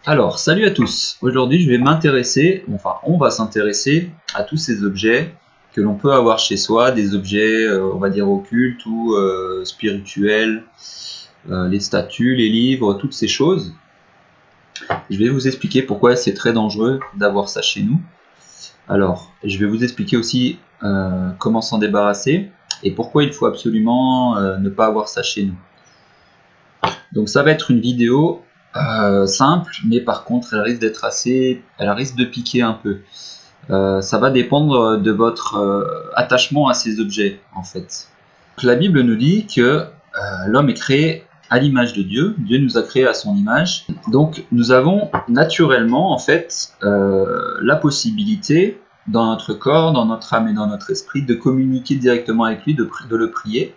Alors, salut à tous. Aujourd'hui, je vais m'intéresser, on va s'intéresser à tous ces objets que l'on peut avoir chez soi, des objets, on va dire occultes ou spirituels, les statues, les livres, toutes ces choses. Je vais vous expliquer pourquoi c'est très dangereux d'avoir ça chez nous. Alors, je vais vous expliquer aussi comment s'en débarrasser et pourquoi il faut absolument ne pas avoir ça chez nous. Donc ça va être une vidéo simple, mais par contre elle risque d'être elle risque de piquer un peu. Ça va dépendre de votre attachement à ces objets en fait. Donc, la Bible nous dit que l'homme est créé à l'image de Dieu. Dieu nous a créés à son image. Donc nous avons naturellement en fait la possibilité dans notre corps, dans notre âme et dans notre esprit de communiquer directement avec lui, de le prier.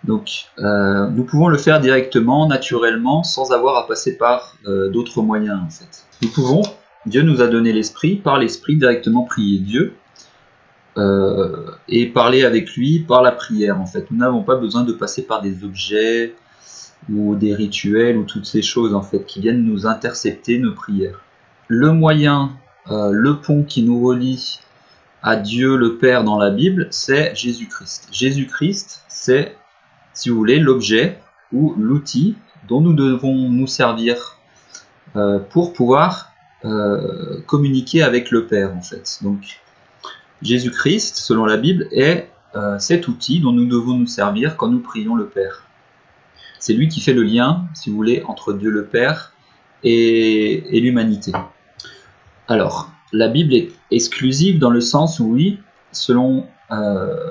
Donc, nous pouvons le faire directement, naturellement, sans avoir à passer par d'autres moyens, en fait. Nous pouvons, Dieu nous a donné l'esprit, par l'esprit directement prier Dieu, et parler avec lui par la prière, en fait. Nous n'avons pas besoin de passer par des objets, ou des rituels, ou toutes ces choses, en fait, qui viennent nous intercepter nos prières. Le moyen, le pont qui nous relie à Dieu le Père dans la Bible, c'est Jésus-Christ. Jésus-Christ, c'est, si vous voulez, l'objet ou l'outil dont nous devons nous servir pour pouvoir communiquer avec le Père, en fait. Donc, Jésus-Christ, selon la Bible, est cet outil dont nous devons nous servir quand nous prions le Père. C'est lui qui fait le lien, si vous voulez, entre Dieu le Père et l'humanité. Alors, la Bible est exclusive dans le sens où, oui, selon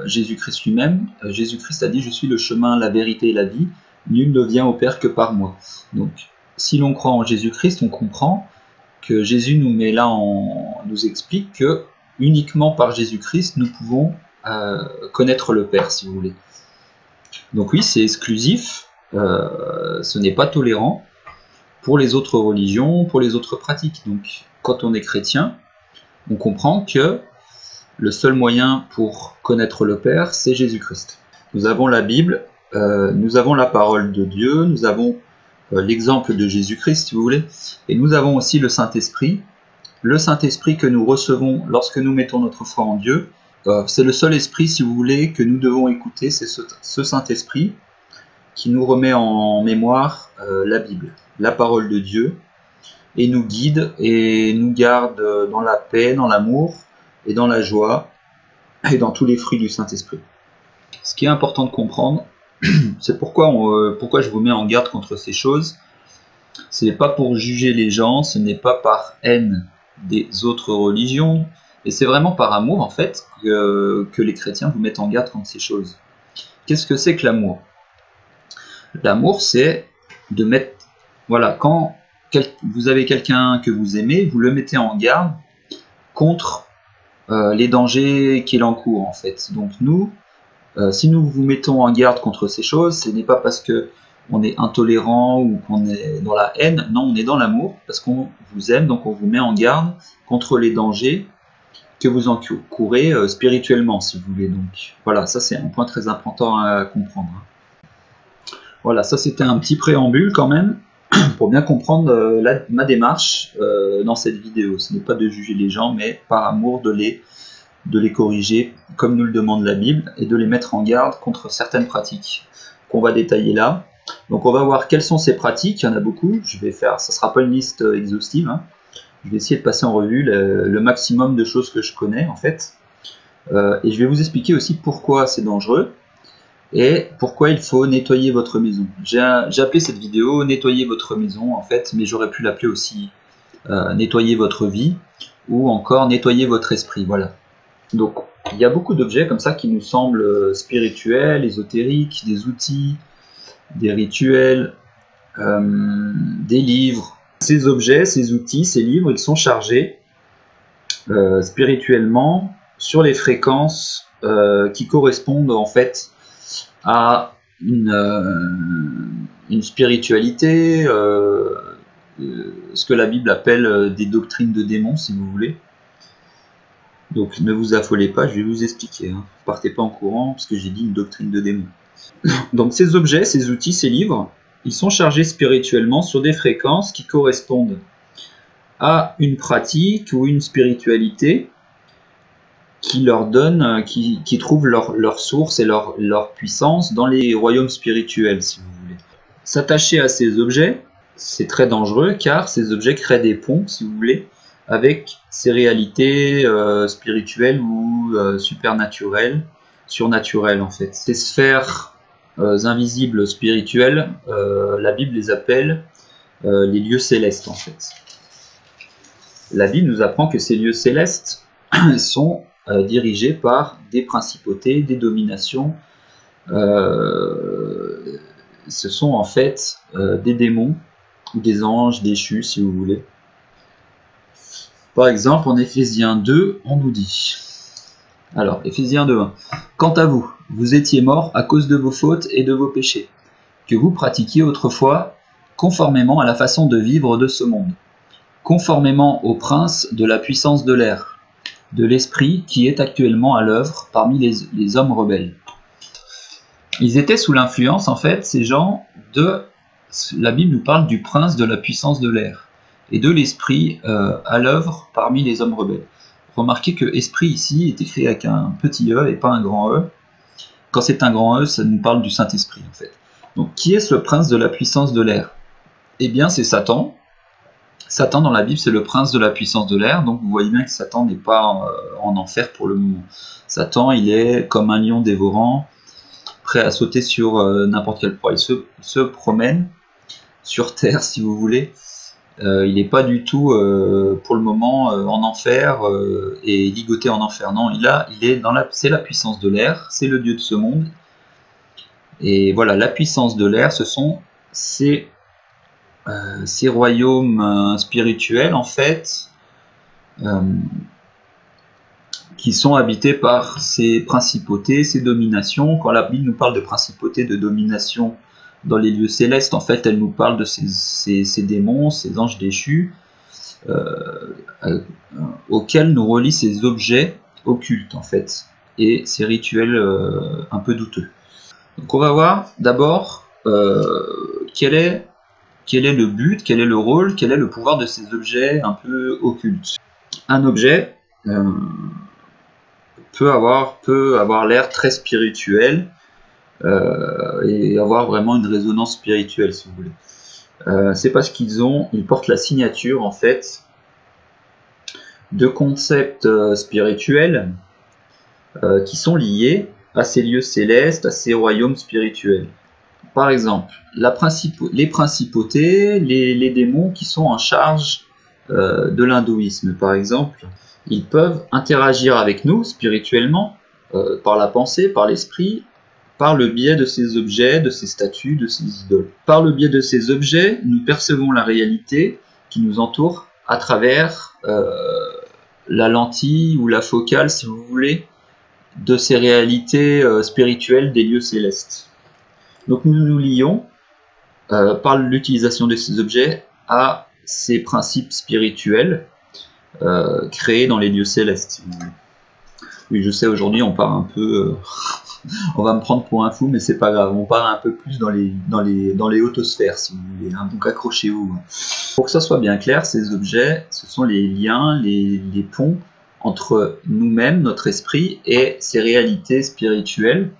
Jésus-Christ lui-même, Jésus-Christ a dit « Je suis le chemin, la vérité et la vie, nul ne vient au Père que par moi ». Donc, si l'on croit en Jésus-Christ, on comprend que Jésus nous explique que uniquement par Jésus-Christ, nous pouvons connaître le Père, si vous voulez. Donc oui, c'est exclusif, ce n'est pas tolérant pour les autres religions, pour les autres pratiques. Donc, quand on est chrétien, on comprend que le seul moyen pour connaître le Père, c'est Jésus-Christ. Nous avons la Bible, nous avons la parole de Dieu, nous avons l'exemple de Jésus-Christ, si vous voulez, et nous avons aussi le Saint-Esprit. Le Saint-Esprit que nous recevons lorsque nous mettons notre foi en Dieu, c'est le seul esprit, si vous voulez, que nous devons écouter, c'est ce Saint-Esprit qui nous remet en mémoire la Bible, la parole de Dieu, et nous guide et nous garde dans la paix, dans l'amour et dans la joie et dans tous les fruits du Saint-Esprit. Ce qui est important de comprendre, c'est pourquoi je vous mets en garde contre ces choses. Ce n'est pas pour juger les gens, ce n'est pas par haine des autres religions, et c'est vraiment par amour en fait que les chrétiens vous mettent en garde contre ces choses. Qu'est-ce que c'est que l'amour? L'amour, c'est de mettre, voilà, quand vous avez quelqu'un que vous aimez, vous le mettez en garde contre les dangers qu'il encourt, en fait. Donc nous, si nous vous mettons en garde contre ces choses, ce n'est pas parce que on est intolérant ou qu'on est dans la haine, non, on est dans l'amour, parce qu'on vous aime, donc on vous met en garde contre les dangers que vous encourez spirituellement, si vous voulez. Donc voilà, ça c'est un point très important à comprendre. Voilà, ça c'était un petit préambule quand même, pour bien comprendre ma démarche dans cette vidéo. Ce n'est pas de juger les gens, mais par amour de les corriger, comme nous le demande la Bible, et de les mettre en garde contre certaines pratiques qu'on va détailler là. Donc on va voir quelles sont ces pratiques, il y en a beaucoup, ça ne sera pas une liste exhaustive, hein. Je vais essayer de passer en revue le maximum de choses que je connais en fait, et je vais vous expliquer aussi pourquoi c'est dangereux, et pourquoi il faut nettoyer votre maison. J'ai appelé cette vidéo « Nettoyer votre maison » en fait, mais j'aurais pu l'appeler aussi « Nettoyer votre vie » ou encore « Nettoyer votre esprit », voilà. Donc, il y a beaucoup d'objets comme ça qui nous semblent spirituels, ésotériques, des outils, des rituels, des livres. Ces objets, ces outils, ces livres, ils sont chargés spirituellement sur les fréquences qui correspondent en fait à une spiritualité, ce que la Bible appelle des doctrines de démons, si vous voulez. Donc ne vous affolez pas, je vais vous expliquer. Hein. Partez pas en courant, parce que j'ai dit une doctrine de démons. Donc ces objets, ces outils, ces livres, ils sont chargés spirituellement sur des fréquences qui correspondent à une pratique ou une spiritualité qui leur donne, qui trouvent leur source et leur puissance dans les royaumes spirituels, si vous voulez. S'attacher à ces objets, c'est très dangereux, car ces objets créent des ponts, si vous voulez, avec ces réalités spirituelles ou supernaturelles, surnaturelles en fait. Ces sphères invisibles spirituelles, la Bible les appelle les lieux célestes en fait. La Bible nous apprend que ces lieux célestes sont dirigés par des principautés, des dominations. Ce sont en fait des démons ou des anges déchus, si vous voulez. Par exemple, en Éphésiens 2, on nous dit, alors, Éphésiens 2, 1, « Quant à vous, vous étiez morts à cause de vos fautes et de vos péchés, que vous pratiquiez autrefois conformément à la façon de vivre de ce monde, conformément au prince de la puissance de l'air, de l'esprit qui est actuellement à l'œuvre parmi les hommes rebelles. » Ils étaient sous l'influence, en fait, ces gens, la Bible nous parle du prince de la puissance de l'air et de l'esprit à l'œuvre parmi les hommes rebelles. Remarquez que esprit ici est écrit avec un petit e et pas un grand e. Quand c'est un grand e, ça nous parle du Saint-Esprit, en fait. Donc, qui est ce prince de la puissance de l'air? Eh bien, c'est Satan. Satan, dans la Bible, c'est le prince de la puissance de l'air. Donc, vous voyez bien que Satan n'est pas en enfer pour le moment. Satan, il est comme un lion dévorant, prêt à sauter sur n'importe quelle proie. Il se promène sur terre, si vous voulez. Il n'est pas du tout, pour le moment, en enfer et ligoté en enfer. Non, c'est la puissance de l'air, c'est le dieu de ce monde. Et voilà, la puissance de l'air, ce sont ces royaumes spirituels, en fait, qui sont habités par ces principautés, ces dominations. Quand la Bible nous parle de principautés, de domination dans les lieux célestes, en fait, elle nous parle de ces démons, ces anges déchus, auxquels nous relient ces objets occultes, en fait, et ces rituels un peu douteux. Donc on va voir d'abord quel est le but, quel est le rôle, quel est le pouvoir de ces objets un peu occultes. Un objet peut avoir l'air très spirituel et avoir vraiment une résonance spirituelle, si vous voulez. C'est parce ils portent la signature, en fait, de concepts spirituels qui sont liés à ces lieux célestes, à ces royaumes spirituels. Par exemple, les principautés, les démons qui sont en charge de l'hindouisme, par exemple, ils peuvent interagir avec nous spirituellement, par la pensée, par l'esprit, par le biais de ces objets, de ces statues, de ces idoles. Par le biais de ces objets, nous percevons la réalité qui nous entoure à travers la lentille ou la focale, si vous voulez, de ces réalités spirituelles des lieux célestes. Donc nous nous lions par l'utilisation de ces objets à ces principes spirituels créés dans les lieux célestes. Oui, je sais, aujourd'hui on part un peu... on va me prendre pour un fou, mais c'est pas grave, on part un peu plus dans les hautosphères, si vous voulez, hein, donc accrochez-vous. Pour que ça soit bien clair, ces objets, ce sont les liens, les ponts entre nous-mêmes, notre esprit, et ces réalités spirituelles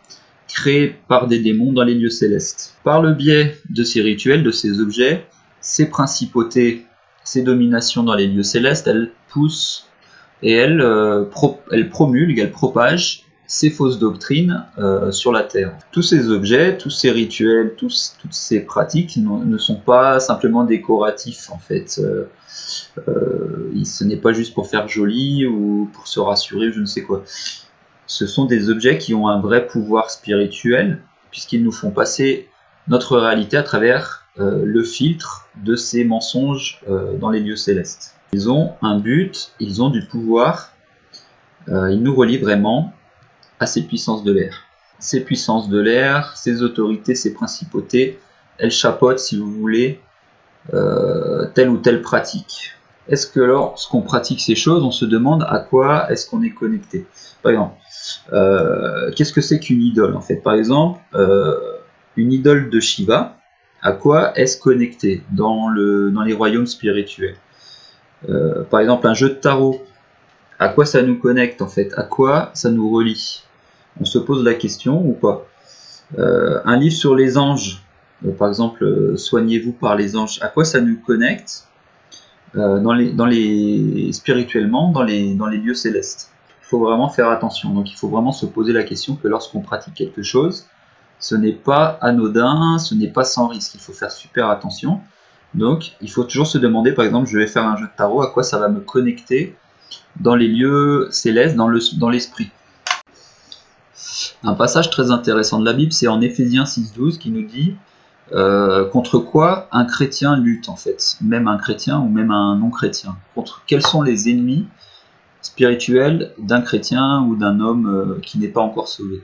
créées par des démons dans les lieux célestes. Par le biais de ces rituels, de ces objets, ces principautés, ces dominations dans les lieux célestes, elles poussent et elles promulguent, elles propagent ces fausses doctrines sur la Terre. Tous ces objets, tous ces rituels, toutes ces pratiques ne sont pas simplement décoratifs, en fait. Ce n'est pas juste pour faire joli ou pour se rassurer, je ne sais quoi. Ce sont des objets qui ont un vrai pouvoir spirituel, puisqu'ils nous font passer notre réalité à travers le filtre de ces mensonges dans les lieux célestes. Ils ont un but, ils ont du pouvoir, ils nous relient vraiment à ces puissances de l'air. Ces puissances de l'air, ces autorités, ces principautés, elles chapeautent, si vous voulez, telle ou telle pratique. Est-ce que lorsqu'on pratique ces choses, on se demande à quoi est-ce qu'on est connecté? Par exemple, qu'est-ce que c'est qu'une idole, en fait? Par exemple, une idole de Shiva, à quoi est-ce connecté dans les royaumes spirituels? Par exemple, un jeu de tarot, à quoi ça nous connecte en fait? À quoi ça nous relie? On se pose la question ou pas? Un livre sur les anges, par exemple, soignez-vous par les anges, à quoi ça nous connecte spirituellement dans les lieux célestes? Il faut vraiment faire attention. Donc il faut vraiment se poser la question que lorsqu'on pratique quelque chose, ce n'est pas anodin, ce n'est pas sans risque. Il faut faire super attention. Donc il faut toujours se demander, par exemple, je vais faire un jeu de tarot, à quoi ça va me connecter dans les lieux célestes, dans l'esprit. Un passage très intéressant de la Bible, c'est en Éphésiens 6,12 qui nous dit contre quoi un chrétien lutte en fait, même un chrétien ou même un non-chrétien. Contre quels sont les ennemis spirituels d'un chrétien ou d'un homme qui n'est pas encore sauvé.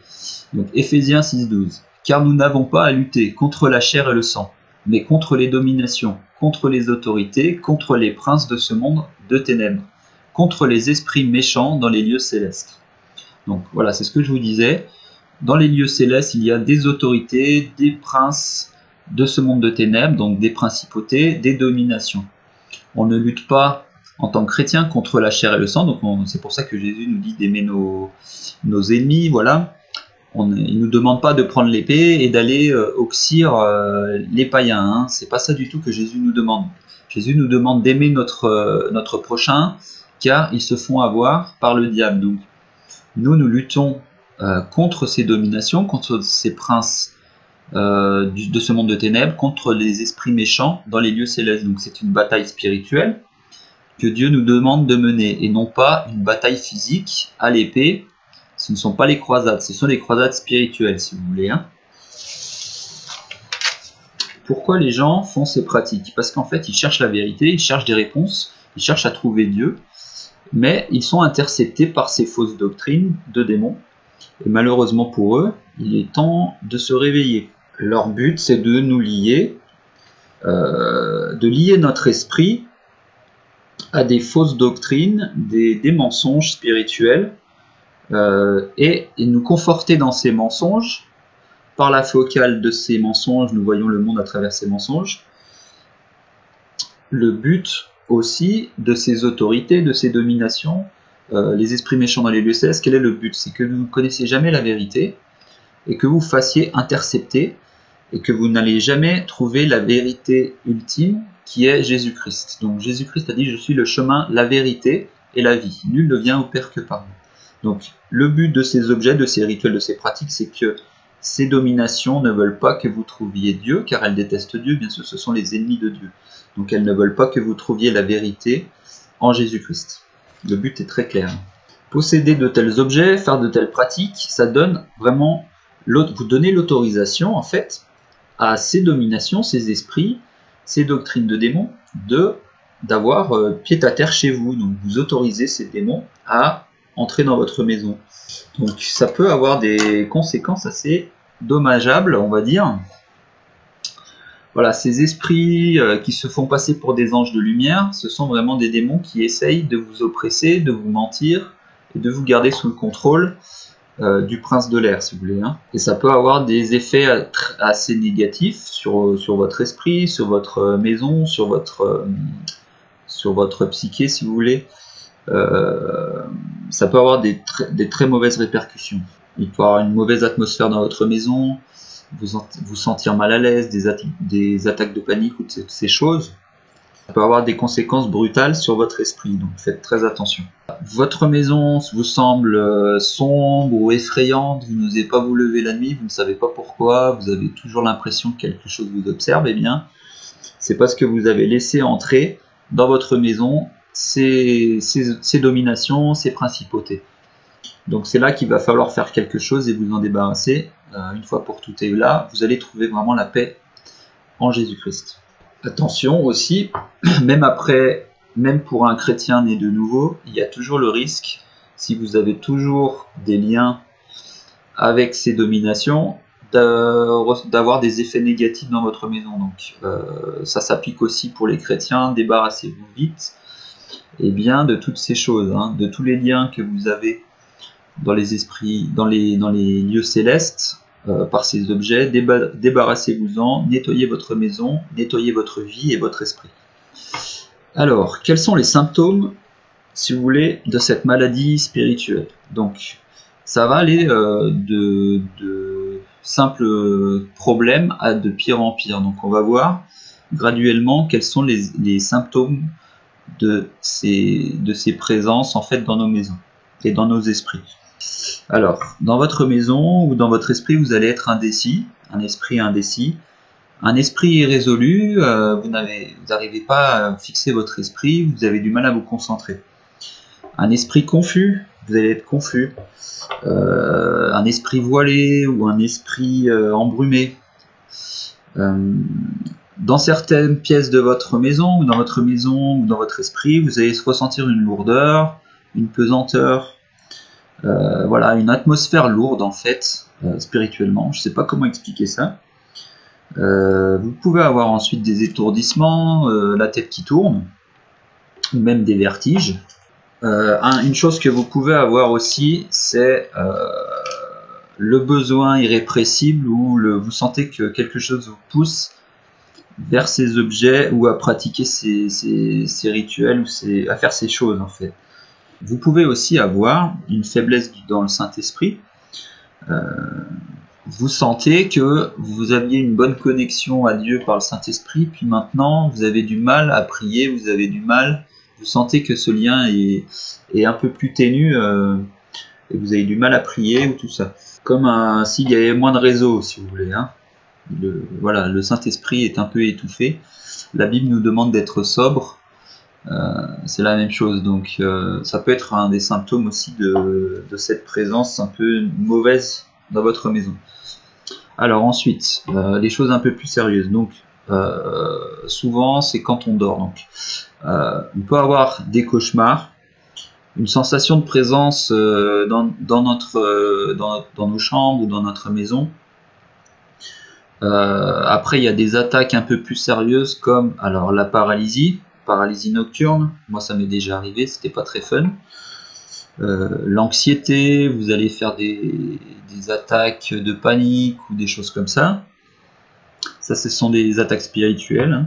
Donc Éphésiens 6,12. Car nous n'avons pas à lutter contre la chair et le sang, mais contre les dominations, contre les autorités, contre les princes de ce monde de ténèbres, contre les esprits méchants dans les lieux célestes. Donc voilà, c'est ce que je vous disais. Dans les lieux célestes, il y a des autorités, des princes de ce monde de ténèbres, donc des principautés, des dominations. On ne lutte pas en tant que chrétien contre la chair et le sang, donc c'est pour ça que Jésus nous dit d'aimer nos ennemis, voilà. Il ne nous demande pas de prendre l'épée et d'aller oxyre les païens, hein. C'est pas ça du tout que Jésus nous demande. Jésus nous demande d'aimer notre prochain, car ils se font avoir par le diable. Donc nous luttons contre ces dominations, contre ces princes de ce monde de ténèbres, contre les esprits méchants dans les lieux célestes. Donc c'est une bataille spirituelle que Dieu nous demande de mener, et non pas une bataille physique à l'épée. Ce ne sont pas les croisades, ce sont les croisades spirituelles, si vous voulez. Hein. Pourquoi les gens font ces pratiques? Parce qu'en fait, ils cherchent la vérité, ils cherchent des réponses, ils cherchent à trouver Dieu, mais ils sont interceptés par ces fausses doctrines de démons. Et malheureusement pour eux, il est temps de se réveiller. Leur but, c'est de nous lier, de lier notre esprit à des fausses doctrines, des mensonges spirituels, et nous conforter dans ces mensonges. Par la focale de ces mensonges, nous voyons le monde à travers ces mensonges. Le but aussi de ces autorités, de ces dominations, les esprits méchants dans les lieux célestes, quel est le but? C'est que vous ne connaissiez jamais la vérité et que vous fassiez intercepter et que vous n'allez jamais trouver la vérité ultime qui est Jésus-Christ. Donc Jésus-Christ a dit « Je suis le chemin, la vérité et la vie. Nul ne vient au Père que par moi. » Donc le but de ces objets, de ces rituels, de ces pratiques, c'est que ces dominations ne veulent pas que vous trouviez Dieu, car elles détestent Dieu, bien sûr ce sont les ennemis de Dieu. Donc elles ne veulent pas que vous trouviez la vérité en Jésus-Christ. Le but est très clair. Posséder de tels objets, faire de telles pratiques, ça donne vraiment, vous donnez l'autorisation en fait à ces dominations, ces esprits, ces doctrines de démons, d'avoir pied à terre chez vous. Donc vous autorisez ces démons à entrer dans votre maison. Donc ça peut avoir des conséquences assez dommageables, on va dire. Voilà, ces esprits qui se font passer pour des anges de lumière, ce sont vraiment des démons qui essayent de vous oppresser, de vous mentir et de vous garder sous le contrôle du prince de l'air, si vous voulez. Hein. Et ça peut avoir des effets assez négatifs sur votre esprit, sur votre maison, sur votre psyché, si vous voulez. Ça peut avoir des très mauvaises répercussions. Il peut y avoir une mauvaise atmosphère dans votre maison, vous sentir mal à l'aise, des attaques de panique ou toutes ces choses. Ça peut avoir des conséquences brutales sur votre esprit, donc faites très attention. Votre maison vous semble sombre ou effrayante, vous n'osez pas vous lever la nuit, vous ne savez pas pourquoi, vous avez toujours l'impression que quelque chose vous observe, eh bien, c'est parce que vous avez laissé entrer dans votre maison ces dominations, ces principautés. Donc c'est là qu'il va falloir faire quelque chose et vous en débarrasser une fois pour toutes. Et là, vous allez trouver vraiment la paix en Jésus-Christ. Attention aussi, même pour un chrétien né de nouveau, il y a toujours le risque, si vous avez toujours des liens avec ces dominations, d'avoir des effets négatifs dans votre maison. Donc ça s'applique aussi pour les chrétiens, débarrassez-vous vite et bien de toutes ces choses, hein, de tous les liens que vous avez dans les esprits, dans les lieux célestes, par ces objets, débarrassez-vous-en, nettoyez votre maison, nettoyez votre vie et votre esprit. Alors, quels sont les symptômes, si vous voulez, de cette maladie spirituelle? Donc, ça va aller de simples problèmes à de pire en pire. Donc, on va voir graduellement quels sont les symptômes de ces présences en fait dans nos maisons et dans nos esprits. Alors, dans votre maison ou dans votre esprit, vous allez être indécis, un esprit indécis. Un esprit irrésolu, vous n'arrivez pas à fixer votre esprit, vous avez du mal à vous concentrer. Un esprit confus, vous allez être confus. Un esprit voilé ou un esprit embrumé. Dans certaines pièces de votre maison ou dans votre esprit, vous allez ressentir une lourdeur, une pesanteur, voilà, une atmosphère lourde en fait, spirituellement. Je ne sais pas comment expliquer ça. Vous pouvez avoir ensuite des étourdissements, la tête qui tourne, ou même des vertiges. Une chose que vous pouvez avoir aussi, c'est le besoin irrépressible où vous sentez que quelque chose vous pousse vers ces objets ou à pratiquer ces rituels ou à faire ces choses en fait. Vous pouvez aussi avoir une faiblesse dans le Saint-Esprit. Vous sentez que vous aviez une bonne connexion à Dieu par le Saint-Esprit, puis maintenant vous avez du mal à prier, vous sentez que ce lien est un peu plus ténu, et vous avez du mal à prier ou tout ça. Comme s'il y avait moins de réseau, si vous voulez. Hein. Voilà, le Saint-Esprit est un peu étouffé. La Bible nous demande d'être sobre. C'est la même chose, donc ça peut être un des symptômes aussi de cette présence un peu mauvaise dans votre maison. Alors ensuite, les choses un peu plus sérieuses. Donc souvent c'est quand on dort. Donc on peut avoir des cauchemars, une sensation de présence dans nos chambres ou dans notre maison. Après il y a des attaques un peu plus sérieuses comme alors la paralysie nocturne. Moi ça m'est déjà arrivé, c'était pas très fun. L'anxiété, vous allez faire des attaques de panique ou des choses comme ça. Ça, ce sont des attaques spirituelles.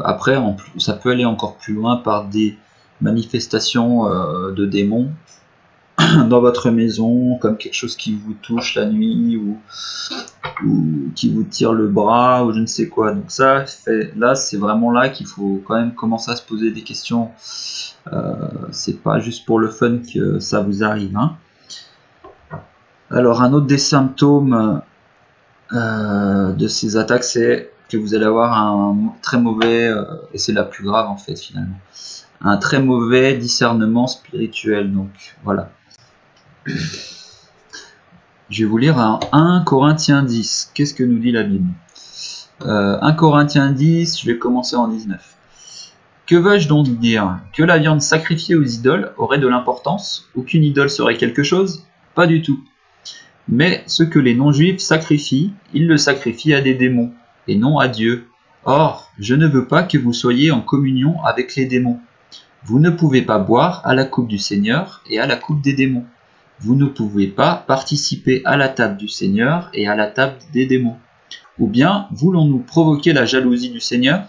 Après, ça peut aller encore plus loin par des manifestations de démons dans votre maison, comme quelque chose qui vous touche la nuit ou qui vous tire le bras ou je ne sais quoi. Donc ça, là, c'est vraiment là qu'il faut quand même commencer à se poser des questions. C'est pas juste pour le fun que ça vous arrive. Hein. Alors un autre des symptômes de ces attaques, c'est que vous allez avoir un très mauvais, et c'est la plus grave en fait finalement, un très mauvais discernement spirituel. Donc voilà. Je vais vous lire 1 Corinthiens 10. Qu'est-ce que nous dit la Bible? 1 Corinthiens 10, je vais commencer en 19. Que veux-je donc dire? Que la viande sacrifiée aux idoles aurait de l'importance? Ou qu'une idole serait quelque chose? Pas du tout. Mais ce que les non-juifs sacrifient, ils le sacrifient à des démons, et non à Dieu. Or, je ne veux pas que vous soyez en communion avec les démons. Vous ne pouvez pas boire à la coupe du Seigneur et à la coupe des démons. Vous ne pouvez pas participer à la table du Seigneur et à la table des démons. Ou bien, voulons-nous provoquer la jalousie du Seigneur?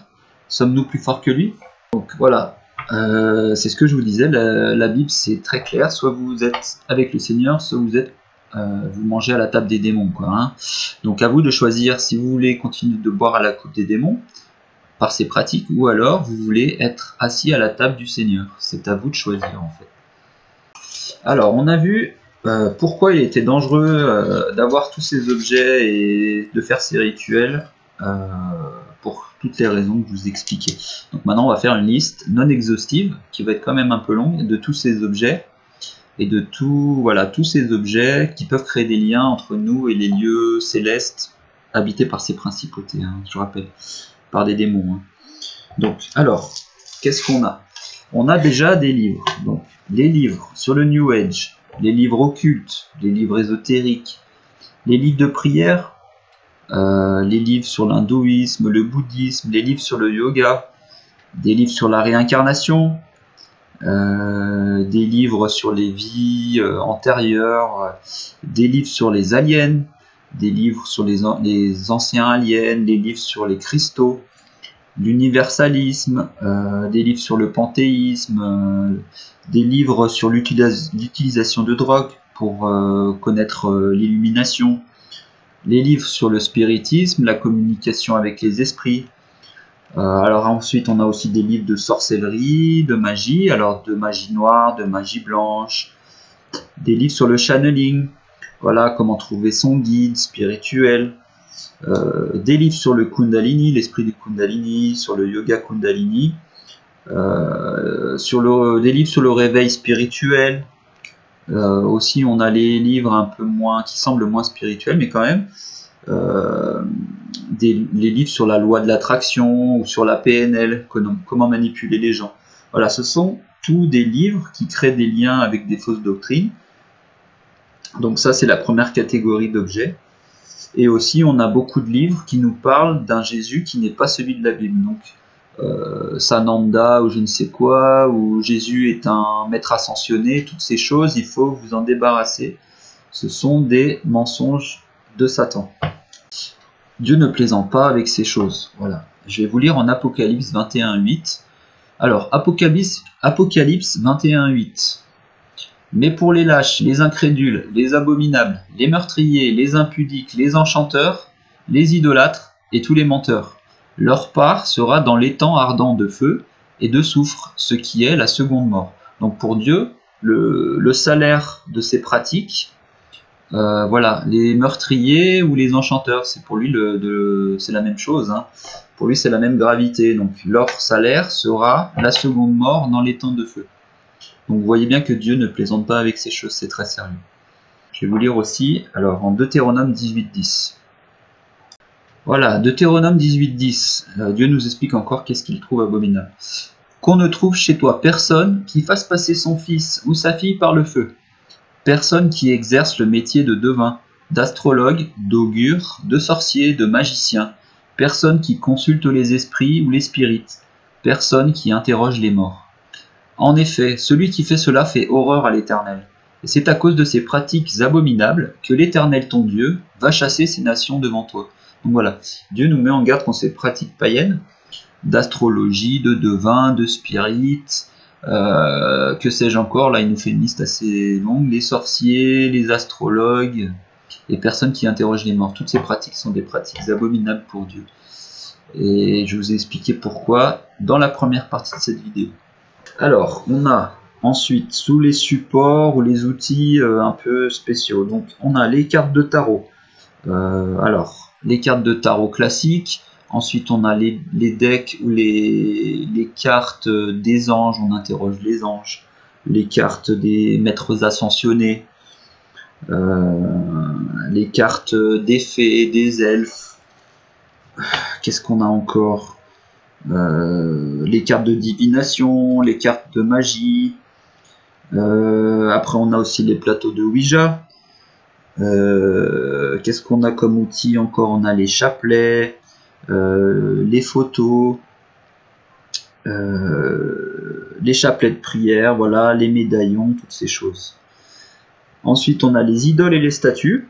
Sommes-nous plus forts que lui? Donc voilà, c'est ce que je vous disais, la Bible c'est très clair, soit vous êtes avec le Seigneur, soit vous mangez à la table des démons. Quoi, hein. Donc à vous de choisir si vous voulez continuer de boire à la coupe des démons, par ces pratiques, ou alors vous voulez être assis à la table du Seigneur. C'est à vous de choisir en fait. Alors on a vu pourquoi il était dangereux d'avoir tous ces objets et de faire ces rituels, pour toutes les raisons que je vous expliquais. Donc maintenant on va faire une liste non exhaustive, qui va être quand même un peu longue, de tous ces objets, et de tous ces objets qui peuvent créer des liens entre nous et les lieux célestes habités par ces principautés, hein, je rappelle, par des démons. Hein. Donc, alors, qu'est-ce qu'on a? On a déjà des livres. Donc, les livres sur le New Age, les livres occultes, les livres ésotériques, les livres de prière, les livres sur l'hindouisme, le bouddhisme, les livres sur le yoga, des livres sur la réincarnation, des livres sur les vies antérieures, des livres sur les aliens, des livres sur les anciens aliens, des livres sur les cristaux, l'universalisme, des livres sur le panthéisme, des livres sur l'utilisation de drogue pour connaître l'illumination, les livres sur le spiritisme, la communication avec les esprits. Alors ensuite on a aussi des livres de sorcellerie, de magie, alors de magie noire, de magie blanche, des livres sur le channeling, voilà, comment trouver son guide spirituel, des livres sur le Kundalini, l'esprit du Kundalini, sur le yoga Kundalini, des livres sur le réveil spirituel. Aussi on a les livres un peu moins, qui semblent moins spirituels, mais quand même, les livres sur la loi de l'attraction ou sur la PNL, comment manipuler les gens. Voilà, ce sont tous des livres qui créent des liens avec des fausses doctrines. Donc ça, c'est la première catégorie d'objets. Et aussi, on a beaucoup de livres qui nous parlent d'un Jésus qui n'est pas celui de la Bible. Donc, Sananda ou je ne sais quoi, ou Jésus est un maître ascensionné, toutes ces choses, il faut vous en débarrasser. Ce sont des mensonges de Satan. Dieu ne plaisante pas avec ces choses. Voilà. Je vais vous lire en Apocalypse 21.8. Alors, Apocalypse 21.8. Mais pour les lâches, les incrédules, les abominables, les meurtriers, les impudiques, les enchanteurs, les idolâtres et tous les menteurs, leur part sera dans l'étang ardent de feu et de soufre, ce qui est la seconde mort. Donc pour Dieu, le salaire de ces pratiques, voilà, les meurtriers ou les enchanteurs, c'est pour lui c'est la même chose, hein. Pour lui c'est la même gravité, donc leur salaire sera la seconde mort dans l'étang de feu. Donc vous voyez bien que Dieu ne plaisante pas avec ces choses, c'est très sérieux. Je vais vous lire aussi, alors en Deutéronome 18.10. Voilà, Deutéronome 18.10, Dieu nous explique encore qu'est-ce qu'il trouve abominable. Qu'on ne trouve chez toi personne qui fasse passer son fils ou sa fille par le feu. Personne qui exerce le métier de devin, d'astrologue, d'augure, de sorcier, de magicien. Personne qui consulte les esprits ou les spirites. Personne qui interroge les morts. En effet, celui qui fait cela fait horreur à l'Éternel. Et c'est à cause de ces pratiques abominables que l'Éternel ton Dieu va chasser ces nations devant toi. Donc voilà, Dieu nous met en garde contre ces pratiques païennes, d'astrologie, de devin, de spirites, que sais-je encore, là il nous fait une liste assez longue, les sorciers, les astrologues, les personnes qui interrogent les morts. Toutes ces pratiques sont des pratiques abominables pour Dieu. Et je vous ai expliqué pourquoi dans la première partie de cette vidéo. Alors, on a ensuite sous les supports ou les outils un peu spéciaux. Donc, on a les cartes de tarot. Alors, les cartes de tarot classiques. Ensuite, on a les decks ou les cartes des anges. On interroge les anges. Les cartes des maîtres ascensionnés. Les cartes des fées, des elfes. Qu'est-ce qu'on a encore ? Les cartes de divination, les cartes de magie. Après on a aussi les plateaux de Ouija. Qu'est-ce qu'on a comme outil encore? On a les chapelets, les photos, les chapelets de prière, voilà, les médaillons, toutes ces choses. Ensuite on a les idoles et les statues.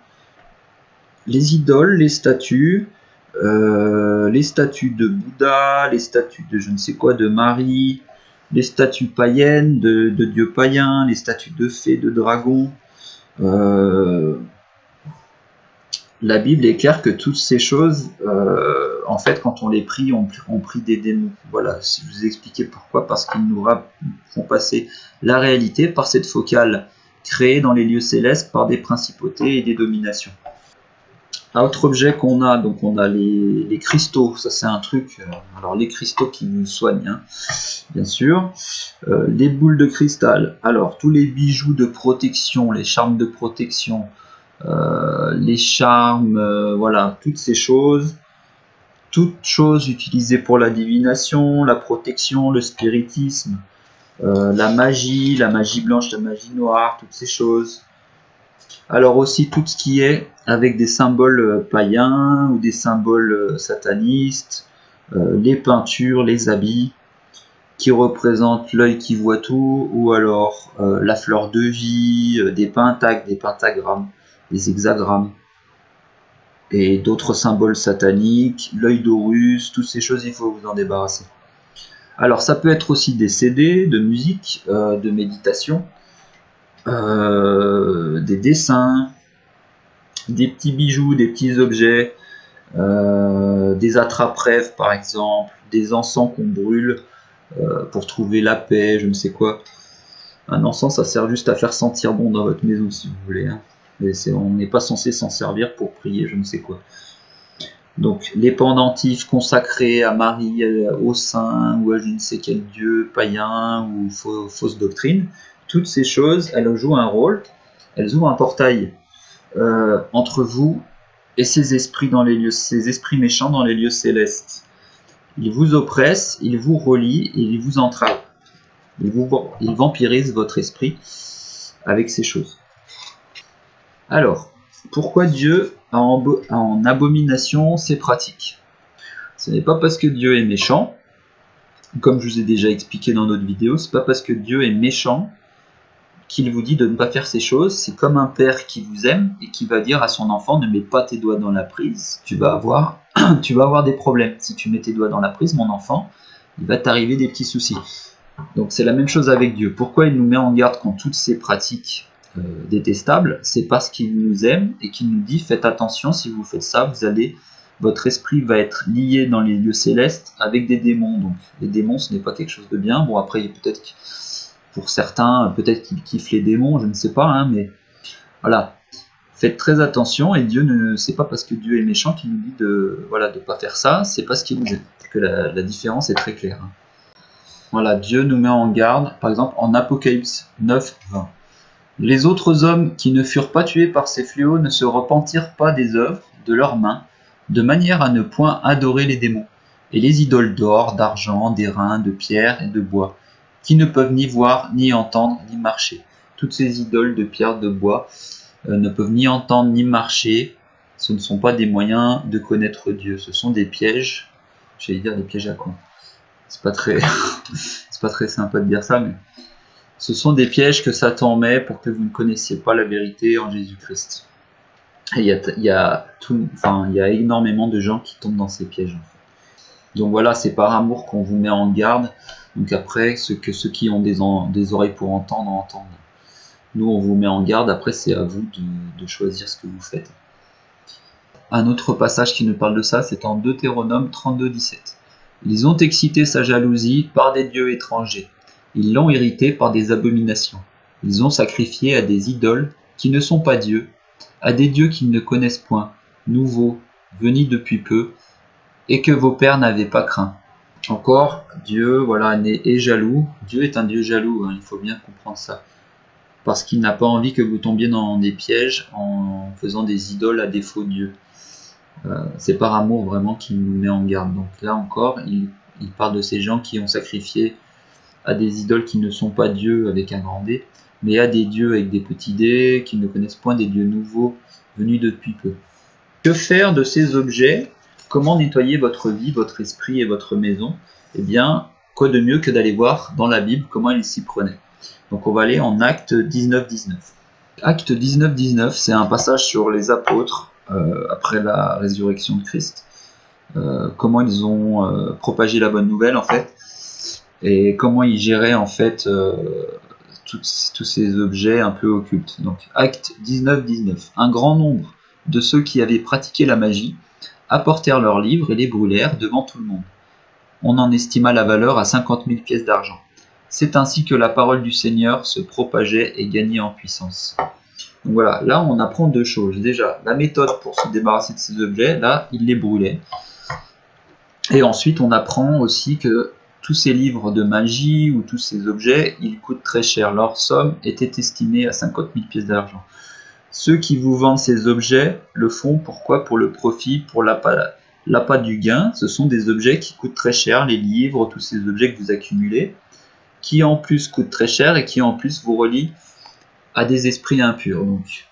Les idoles, les statues de Bouddha, les statues de je ne sais quoi, de Marie, les statues païennes de dieux païens, les statues de fées, de dragons. La Bible est claire que toutes ces choses, en fait, quand on les prie, on prie des démons. Voilà, je vous ai expliqué pourquoi, parce qu'ils nous font passer la réalité par cette focale créée dans les lieux célestes par des principautés et des dominations. Autre objet qu'on a, donc on a les cristaux, ça c'est un truc, alors les cristaux qui nous soignent, hein, bien sûr, les boules de cristal, alors tous les bijoux de protection, les charmes de protection, les charmes, voilà, toutes ces choses, toutes choses utilisées pour la divination, la protection, le spiritisme, la magie blanche, la magie noire, toutes ces choses. Alors aussi tout ce qui est avec des symboles païens ou des symboles satanistes, les peintures, les habits qui représentent l'œil qui voit tout, ou alors la fleur de vie, des pentagrammes, des hexagrammes. et d'autres symboles sataniques, l'œil d'Horus, toutes ces choses, il faut vous en débarrasser. Alors ça peut être aussi des CD, de musique, de méditation, des dessins, des petits bijoux, des petits objets, des attrape-rêves par exemple, des encens qu'on brûle pour trouver la paix, je ne sais quoi. Un encens, ça sert juste à faire sentir bon dans votre maison si vous voulez, hein. On n'est pas censé s'en servir pour prier, je ne sais quoi. Donc les pendentifs consacrés à Marie, au saint, ou à je ne sais quel dieu païen, ou fausse doctrine, toutes ces choses, elles jouent un rôle, elles ouvrent un portail entre vous et ces esprits dans les lieux, ces esprits méchants dans les lieux célestes. Ils vous oppressent, ils vous relient, et ils vous entravent. Ils vampirisent votre esprit avec ces choses. Alors, pourquoi Dieu a en abomination ces pratiques? Ce n'est pas parce que Dieu est méchant, comme je vous ai déjà expliqué dans d'autres vidéos, c'est pas parce que Dieu est méchant qu'il vous dit de ne pas faire ces choses. C'est comme un père qui vous aime et qui va dire à son enfant: ne mets pas tes doigts dans la prise, tu vas avoir des problèmes. Si tu mets tes doigts dans la prise, mon enfant, il va t'arriver des petits soucis. Donc c'est la même chose avec Dieu. Pourquoi il nous met en garde contre toutes ces pratiques détestables? C'est parce qu'il nous aime et qu'il nous dit: faites attention, si vous faites ça, votre esprit va être lié dans les lieux célestes avec des démons. Donc les démons, ce n'est pas quelque chose de bien. Bon, après, peut-être pour certains, peut-être qu'ils kiffent les démons, je ne sais pas, hein, mais voilà. Faites très attention, et Dieu c'est pas parce que Dieu est méchant qu'il nous dit de pas faire ça, c'est parce qu'il nous aime. Que la différence est très claire. Voilà, Dieu nous met en garde, par exemple en Apocalypse 9, 20. Les autres hommes qui ne furent pas tués par ces fléaux ne se repentirent pas des œuvres de leurs mains, de manière à ne point adorer les démons, et les idoles d'or, d'argent, d'airain, de pierre et de bois, qui ne peuvent ni voir, ni entendre, ni marcher. Toutes ces idoles de pierre, de bois, ne peuvent ni entendre, ni marcher. Ce ne sont pas des moyens de connaître Dieu, ce sont des pièges. J'allais dire des pièges à quoi? C'est pas très sympa de dire ça, mais ce sont des pièges que Satan met pour que vous ne connaissiez pas la vérité en Jésus-Christ. Et il y a énormément de gens qui tombent dans ces pièges. En fait. Donc voilà, c'est par amour qu'on vous met en garde. Donc après, ceux qui ont des oreilles pour entendre, entendent. Nous, on vous met en garde. Après, c'est à vous de choisir ce que vous faites. Un autre passage qui nous parle de ça, c'est en Deutéronome 32, 17. Ils ont excité sa jalousie par des dieux étrangers. Ils l'ont irrité par des abominations. Ils ont sacrifié à des idoles qui ne sont pas dieux, à des dieux qu'ils ne connaissent point, nouveaux, venus depuis peu, et que vos pères n'avaient pas craint. Encore, Dieu est jaloux. Dieu est un Dieu jaloux, hein, il faut bien comprendre ça. Parce qu'il n'a pas envie que vous tombiez dans des pièges en faisant des idoles à des faux dieux. C'est par amour vraiment qu'il nous met en garde. Donc là encore, il parle de ces gens qui ont sacrifié à des idoles qui ne sont pas dieux avec un grand D, mais à des dieux avec des petits D, qui ne connaissent point, des dieux nouveaux, venus depuis peu. Que faire de ces objets? Comment nettoyer votre vie, votre esprit et votre maison? Eh bien, quoi de mieux que d'aller voir dans la Bible comment il s'y prenait. Donc on va aller en Acte 19, 19. Acte 19, 19, c'est un passage sur les apôtres après la résurrection de Christ. Comment ils ont propagé la bonne nouvelle en fait, et comment ils géraient en fait tous ces objets un peu occultes. Donc Acte 19, 19. Un grand nombre de ceux qui avaient pratiqué la magie apportèrent leurs livres et les brûlèrent devant tout le monde. On en estima la valeur à 50 000 pièces d'argent. C'est ainsi que la parole du Seigneur se propageait et gagnait en puissance. Donc voilà, là on apprend deux choses. Déjà, la méthode pour se débarrasser de ces objets, là, il les brûlait. Et ensuite, on apprend aussi que tous ces livres de magie ou tous ces objets, ils coûtent très cher. Leur somme était estimée à 50 000 pièces d'argent. Ceux qui vous vendent ces objets le font pourquoi? Pour le profit, pour l'appât du gain. Ce sont des objets qui coûtent très cher, les livres, tous ces objets que vous accumulez, qui en plus coûtent très cher et qui en plus vous relient à des esprits impurs. Donc,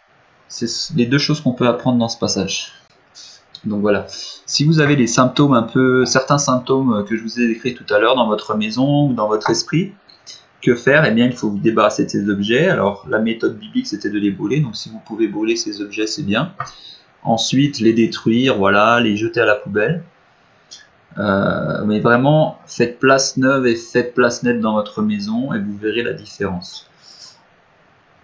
c'est les deux choses qu'on peut apprendre dans ce passage. Donc voilà, si vous avez les symptômes certains symptômes que je vous ai décrits tout à l'heure dans votre maison ou dans votre esprit, que faire? Eh bien, il faut vous débarrasser de ces objets. Alors, la méthode biblique, c'était de les brûler. Donc, si vous pouvez brûler ces objets, c'est bien. ensuite les détruire, voilà, les jeter à la poubelle. Mais vraiment, faites place neuve et faites place nette dans votre maison et vous verrez la différence.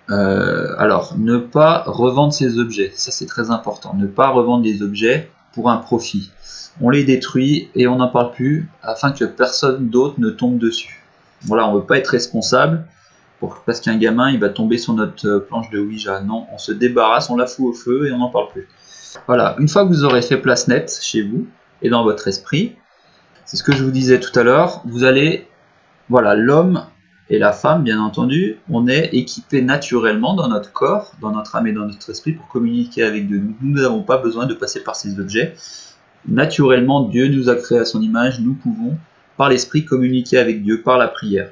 Alors, ne pas revendre ces objets, ça c'est très important. Ne pas revendre des objets pour un profit. On les détruit et on n'en parle plus afin que personne d'autre ne tombe dessus. Voilà, on ne veut pas être responsable parce qu'un gamin il va tomber sur notre planche de Ouija. Non, on se débarrasse, on la fout au feu et on n'en parle plus. Voilà, une fois que vous aurez fait place nette chez vous et dans votre esprit, c'est ce que je vous disais tout à l'heure, vous allez, voilà, l'homme et la femme, bien entendu, on est équipés naturellement dans notre corps, dans notre âme et dans notre esprit pour communiquer avec Dieu. Nous n'avons pas besoin de passer par ces objets. Naturellement, Dieu nous a créés à son image, nous pouvons, par l'esprit, communiquer avec Dieu par la prière.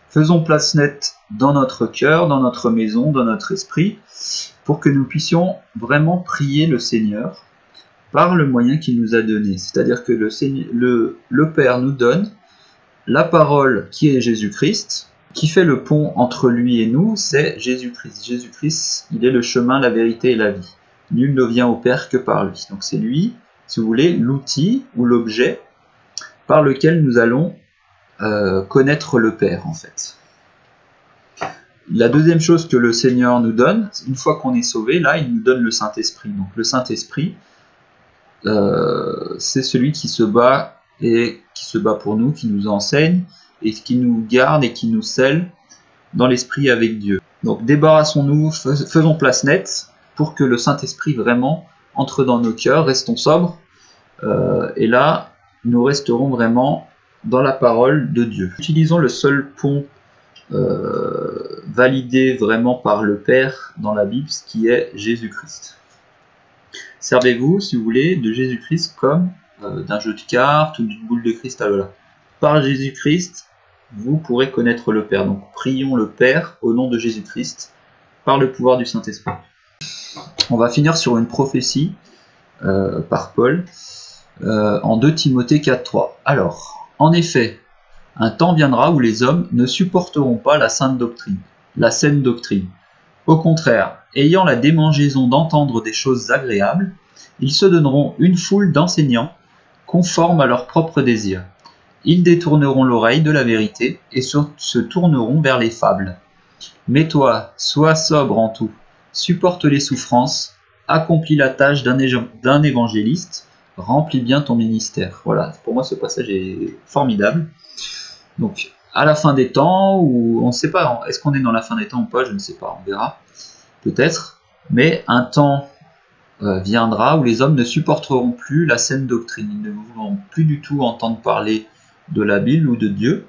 Faisons place nette dans notre cœur, dans notre maison, dans notre esprit, pour que nous puissions vraiment prier le Seigneur par le moyen qu'il nous a donné. C'est-à-dire que le Père nous donne la parole qui est Jésus-Christ, qui fait le pont entre lui et nous, c'est Jésus-Christ. Jésus-Christ, il est le chemin, la vérité et la vie. Nul ne vient au Père que par lui. Donc c'est lui, si vous voulez, l'outil ou l'objet par lequel nous allons connaître le Père, en fait. La deuxième chose que le Seigneur nous donne, une fois qu'on est sauvé, là, il nous donne le Saint-Esprit. Donc le Saint-Esprit, c'est celui qui se bat et qui se bat pour nous, qui nous enseigne et qui nous garde et qui nous scelle dans l'esprit avec Dieu. Donc débarrassons-nous, faisons place nette pour que le Saint-Esprit vraiment entre dans nos cœurs, restons sobres, et là nous resterons vraiment dans la parole de Dieu. Utilisons le seul pont validé vraiment par le Père dans la Bible, ce qui est Jésus-Christ. Servez-vous, si vous voulez, de Jésus-Christ comme d'un jeu de cartes ou d'une boule de cristal. Voilà. Par Jésus-Christ, vous pourrez connaître le Père. Donc prions le Père au nom de Jésus-Christ, par le pouvoir du Saint-Esprit. On va finir sur une prophétie par Paul en 2 Timothée 4,3. Alors, en effet, un temps viendra où les hommes ne supporteront pas la saine doctrine. Au contraire, ayant la démangeaison d'entendre des choses agréables, ils se donneront une foule d'enseignants conformes à leurs propres désirs. Ils détourneront l'oreille de la vérité et se tourneront vers les fables. Mais toi, sois sobre en tout, supporte les souffrances, accomplis la tâche d'un évangéliste, remplis bien ton ministère. Voilà, pour moi ce passage est formidable. Donc, à la fin des temps, ou on ne sait pas, est-ce qu'on est dans la fin des temps ou pas, je ne sais pas, on verra, peut-être, mais un temps viendra où les hommes ne supporteront plus la saine doctrine, ils ne voudront plus du tout entendre parler de la Bible ou de Dieu,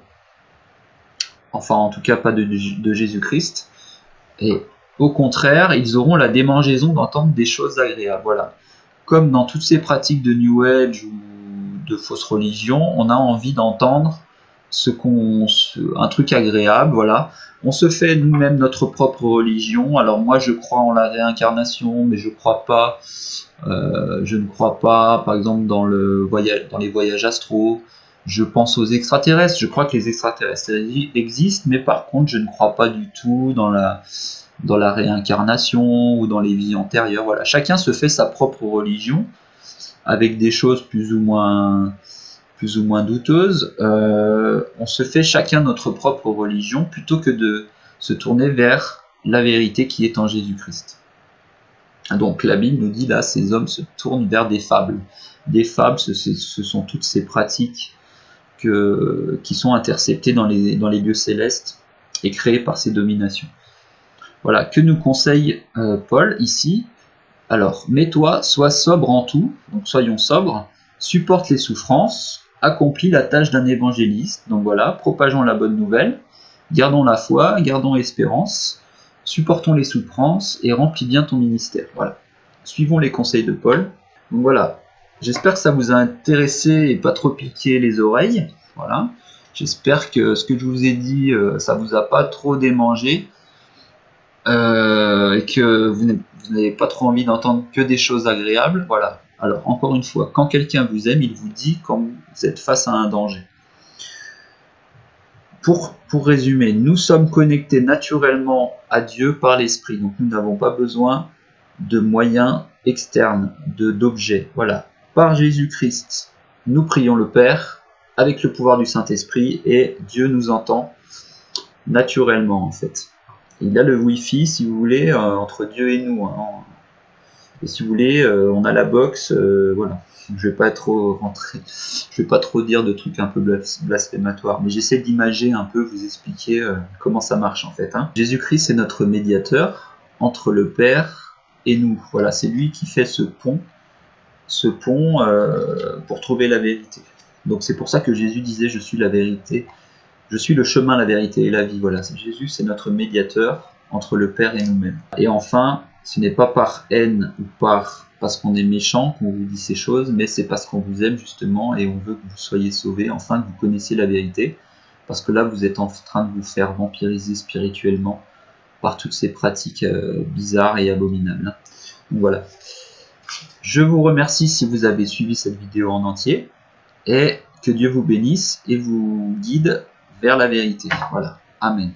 enfin en tout cas pas de Jésus-Christ, et au contraire, ils auront la démangeaison d'entendre des choses agréables, voilà. Comme dans toutes ces pratiques de New Age ou de fausses religions, on a envie d'entendre un truc agréable, voilà. On se fait nous-mêmes notre propre religion. Alors moi je crois en la réincarnation, mais je ne crois pas, par exemple dans les voyages astraux. Je pense aux extraterrestres, je crois que les extraterrestres existent, mais par contre je ne crois pas du tout dans la réincarnation ou dans les vies antérieures. Voilà. Chacun se fait sa propre religion avec des choses plus ou moins douteuses. On se fait chacun notre propre religion plutôt que de se tourner vers la vérité qui est en Jésus-Christ. Donc la Bible nous dit là, ces hommes se tournent vers des fables. Des fables, ce sont toutes ces pratiques qui sont interceptées dans les lieux célestes et créées par ces dominations. Voilà, que nous conseille Paul ici? Alors, mets-toi, sois sobre en tout, donc soyons sobres, supporte les souffrances, accomplis la tâche d'un évangéliste, donc voilà, propageons la bonne nouvelle, gardons la foi, gardons l'espérance, supportons les souffrances et remplis bien ton ministère. Voilà, suivons les conseils de Paul. Donc voilà, j'espère que ça vous a intéressé et pas trop piqué les oreilles. Voilà, j'espère que ce que je vous ai dit, ça vous a pas trop démangé. Et que vous n'avez pas trop envie d'entendre que des choses agréables, voilà. Alors, encore une fois, quand quelqu'un vous aime, il vous dit quand vous êtes face à un danger. Pour résumer, nous sommes connectés naturellement à Dieu par l'Esprit, donc nous n'avons pas besoin de moyens externes, d'objets. Voilà. Par Jésus-Christ, nous prions le Père avec le pouvoir du Saint-Esprit et Dieu nous entend naturellement en fait. Il y a le Wi-Fi, si vous voulez, entre Dieu et nous. Hein. Et si vous voulez, on a la box, voilà. Je vais pas trop rentrer, je vais pas trop dire de trucs un peu blasphématoires, mais j'essaie d'imager un peu, vous expliquer comment ça marche en fait. Hein. Jésus-Christ est notre médiateur entre le Père et nous. Voilà, c'est lui qui fait ce pont pour trouver la vérité. Donc c'est pour ça que Jésus disait je suis la vérité, je suis le chemin, la vérité et la vie. Voilà, Jésus c'est notre médiateur entre le Père et nous-mêmes. Et enfin, ce n'est pas par haine ou parce qu'on est méchant qu'on vous dit ces choses, mais c'est parce qu'on vous aime justement et on veut que vous soyez sauvés, enfin que vous connaissiez la vérité, parce que là vous êtes en train de vous faire vampiriser spirituellement par toutes ces pratiques bizarres et abominables. Donc voilà. Je vous remercie si vous avez suivi cette vidéo en entier et que Dieu vous bénisse et vous guide vers la vérité. Voilà. Amen.